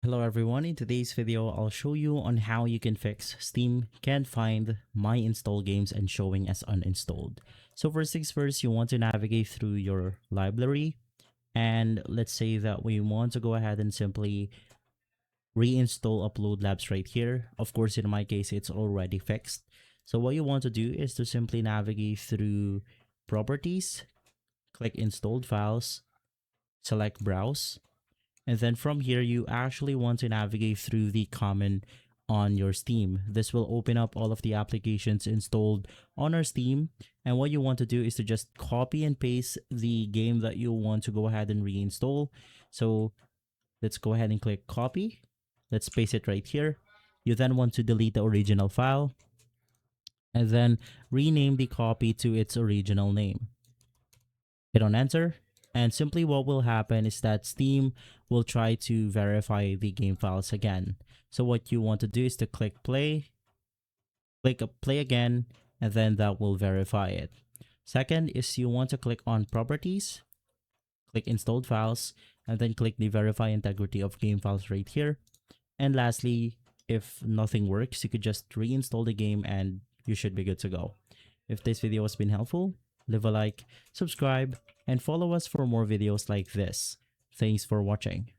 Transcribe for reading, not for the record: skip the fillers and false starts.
Hello everyone, in today's video I'll show you on how you can fix Steam can't find my installed games and showing as uninstalled. So first things first, you want to navigate through your library, and let's say that we want to go ahead and simply reinstall Upload Labs right here. Of course, in my case it's already fixed. So what you want to do is to simply navigate through Properties, click Installed Files, select Browse, and then from here, you actually want to navigate through the common on your Steam. This will open up all of the applications installed on our Steam. And what you want to do is to just copy and paste the game that you want to go ahead and reinstall. So let's go ahead and click copy. Let's paste it right here. You then want to delete the original file and then rename the copy to its original name. Hit on enter, and simply what will happen is that Steam will try to verify the game files again. So what you want to do is to click play again, and then that will verify it. Second is you want to click on Properties, click Installed Files, and then click the Verify Integrity of Game Files right here. And lastly, if nothing works, you could just reinstall the game and you should be good to go. If this video has been helpful, leave a like, subscribe, and follow us for more videos like this. Thanks for watching.